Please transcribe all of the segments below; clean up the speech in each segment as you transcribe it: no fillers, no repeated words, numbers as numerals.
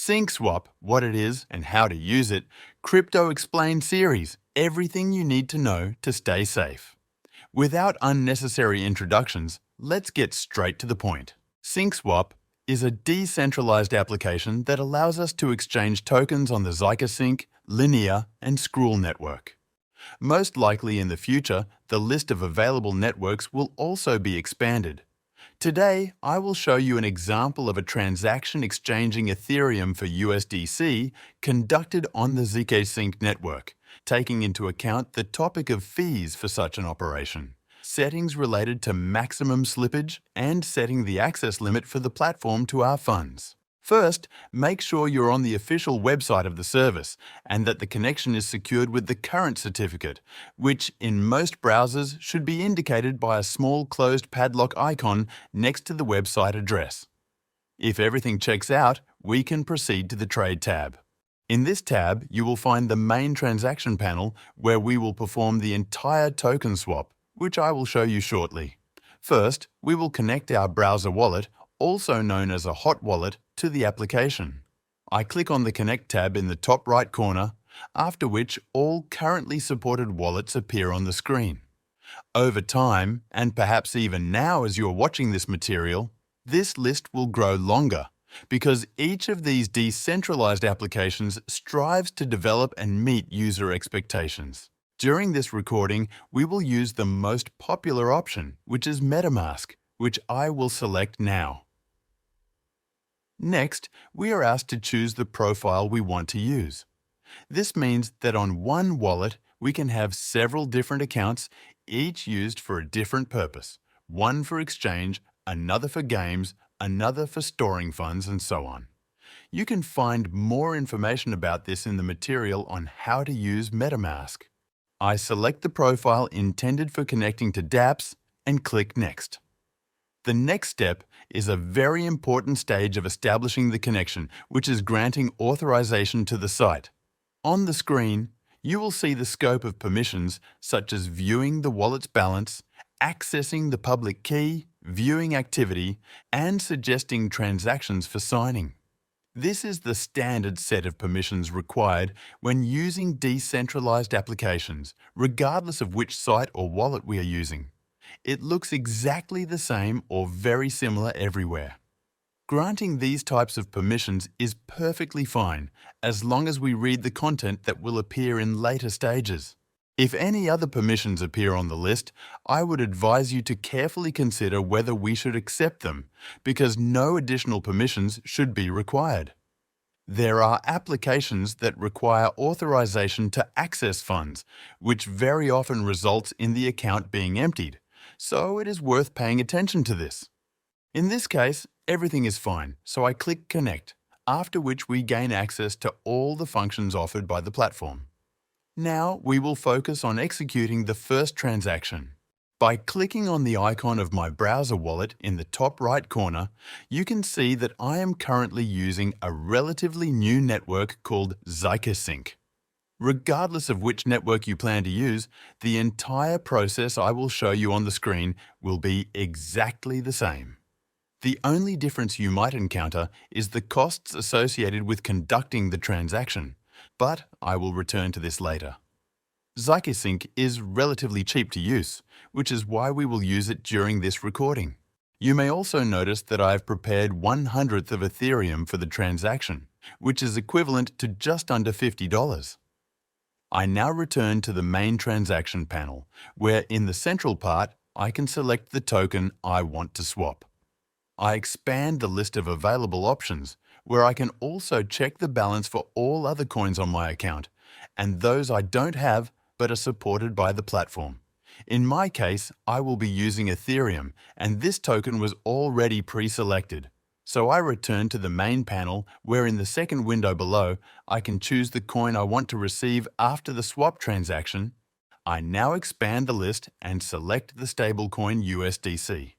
Sync Swap, what it is and how to use it, Crypto Explained series, everything you need to know to stay safe. Without unnecessary introductions, let's get straight to the point. Sync Swap is a decentralized application that allows us to exchange tokens on the zkSync, Linear, and Scroll network. Most likely in the future, the list of available networks will also be expanded. Today, I will show you an example of a transaction exchanging Ethereum for USDC conducted on the zkSync network, taking into account the topic of fees for such an operation, settings related to maximum slippage, and setting the access limit for the platform to our funds. First, make sure you're on the official website of the service and that the connection is secured with the current certificate, which in most browsers should be indicated by a small closed padlock icon next to the website address. If everything checks out, we can proceed to the Trade tab. In this tab, you will find the main transaction panel where we will perform the entire token swap, which I will show you shortly. First, we will connect our browser wallet, also known as a hot wallet, to the application. I click on the Connect tab in the top right corner, after which all currently supported wallets appear on the screen. Over time, and perhaps even now as you're watching this material, this list will grow longer because each of these decentralized applications strives to develop and meet user expectations. During this recording, we will use the most popular option, which is metamask, which I will select now. Next, we are asked to choose the profile we want to use. This means that on one wallet, we can have several different accounts, each used for a different purpose. One for exchange, another for games, another for storing funds, and so on. You can find more information about this in the material on how to use metamask. I select the profile intended for connecting to dApps and click Next. The next step is a very important stage of establishing the connection, which is granting authorization to the site. On the screen, you will see the scope of permissions such as viewing the wallet's balance, accessing the public key, viewing activity, and suggesting transactions for signing. This is the standard set of permissions required when using decentralized applications, regardless of which site or wallet we are using. It looks exactly the same or very similar everywhere. Granting these types of permissions is perfectly fine as long as we read the content that will appear in later stages. If any other permissions appear on the list, I would advise you to carefully consider whether we should accept them, because no additional permissions should be required. There are applications that require authorization to access funds, which very often results in the account being emptied, so it is worth paying attention to this. In this case, everything is fine, so I click Connect, after which we gain access to all the functions offered by the platform. Now we will focus on executing the first transaction. By clicking on the icon of my browser wallet in the top right corner, you can see that I am currently using a relatively new network called zkSync. Regardless of which network you plan to use, the entire process I will show you on the screen will be exactly the same. The only difference you might encounter is the costs associated with conducting the transaction, but I will return to this later. zkSync is relatively cheap to use, which is why we will use it during this recording. You may also notice that I have prepared 1/100th of Ethereum for the transaction, which is equivalent to just under $50. I now return to the main transaction panel, where in the central part, I can select the token I want to swap. I expand the list of available options, where I can also check the balance for all other coins on my account, and those I don't have but are supported by the platform. In my case, I will be using Ethereum, and this token was already pre-selected. So I return to the main panel where in the second window below, I can choose the coin I want to receive after the swap transaction. I now expand the list and select the stablecoin USDC.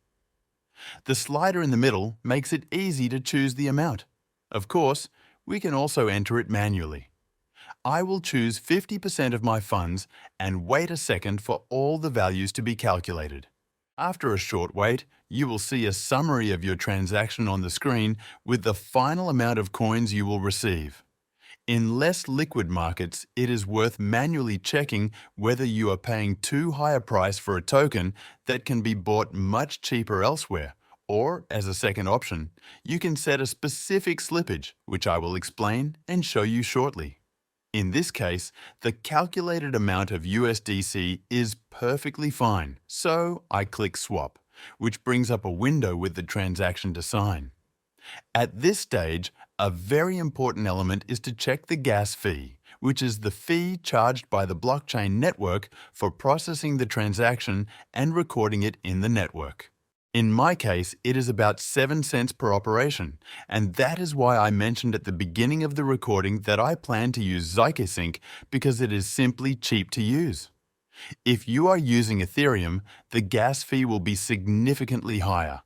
The slider in the middle makes it easy to choose the amount. Of course, we can also enter it manually. I will choose 50% of my funds and wait a second for all the values to be calculated. After a short wait, you will see a summary of your transaction on the screen with the final amount of coins you will receive. In less liquid markets, it is worth manually checking whether you are paying too high a price for a token that can be bought much cheaper elsewhere. Or, as a second option, you can set a specific slippage, which I will explain and show you shortly. In this case, the calculated amount of USDC is perfectly fine, so I click Swap, which brings up a window with the transaction to sign. At this stage, a very important element is to check the gas fee, which is the fee charged by the blockchain network for processing the transaction and recording it in the network. In my case, it is about 7 cents per operation, and that is why I mentioned at the beginning of the recording that I plan to use zkSync because it is simply cheap to use. If you are using Ethereum, the gas fee will be significantly higher.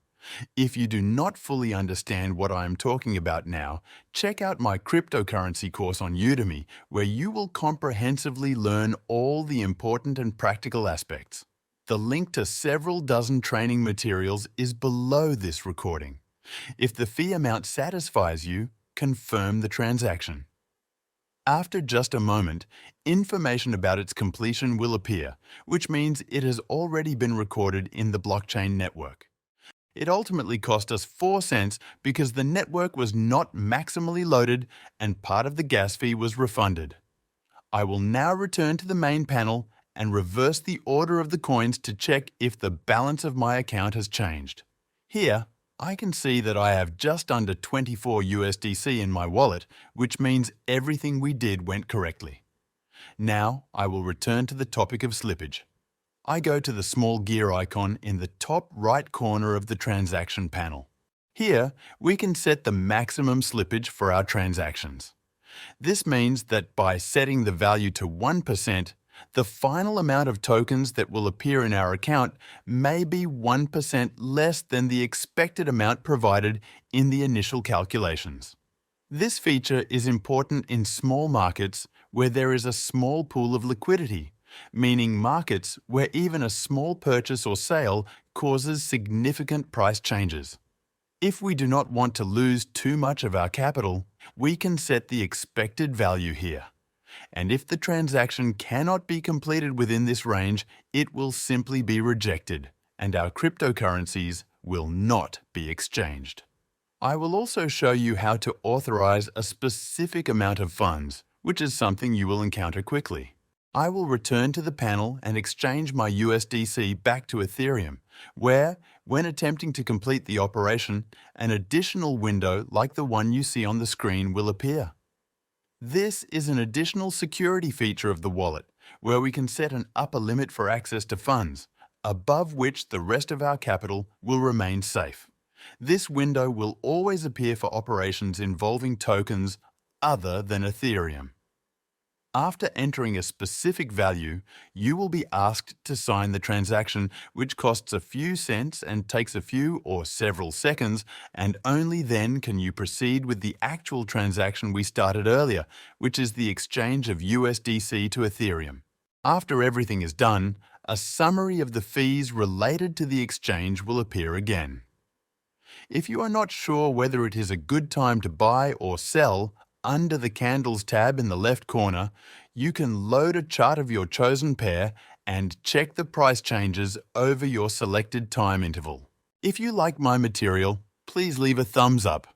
If you do not fully understand what I am talking about now, check out my cryptocurrency course on Udemy, where you will comprehensively learn all the important and practical aspects. The link to several dozen training materials is below this recording. If the fee amount satisfies you, confirm the transaction. After just a moment, information about its completion will appear, which means it has already been recorded in the blockchain network. It ultimately cost us 4 cents because the network was not maximally loaded and part of the gas fee was refunded. I will now return to the main panel and reverse the order of the coins to check if the balance of my account has changed. Here, I can see that I have just under 24 USDC in my wallet, which means everything we did went correctly. Now, I will return to the topic of slippage. I go to the small gear icon in the top right corner of the transaction panel. Here, we can set the maximum slippage for our transactions. This means that by setting the value to 1%, the final amount of tokens that will appear in our account may be 1% less than the expected amount provided in the initial calculations. This feature is important in small markets where there is a small pool of liquidity, meaning markets where even a small purchase or sale causes significant price changes. If we do not want to lose too much of our capital, we can set the expected value here. And if the transaction cannot be completed within this range, it will simply be rejected, and our cryptocurrencies will not be exchanged. I will also show you how to authorize a specific amount of funds, which is something you will encounter quickly. I will return to the panel and exchange my USDC back to Ethereum, where, when attempting to complete the operation, an additional window like the one you see on the screen will appear. This is an additional security feature of the wallet, where we can set an upper limit for access to funds, above which the rest of our capital will remain safe. This window will always appear for operations involving tokens other than Ethereum. After entering a specific value, you will be asked to sign the transaction, which costs a few cents and takes a few or several seconds, and only then can you proceed with the actual transaction we started earlier, which is the exchange of USDC to Ethereum. After everything is done, a summary of the fees related to the exchange will appear again. If you are not sure whether it is a good time to buy or sell, under the Candles tab in the left corner, you can load a chart of your chosen pair and check the price changes over your selected time interval. If you like my material, please leave a thumbs up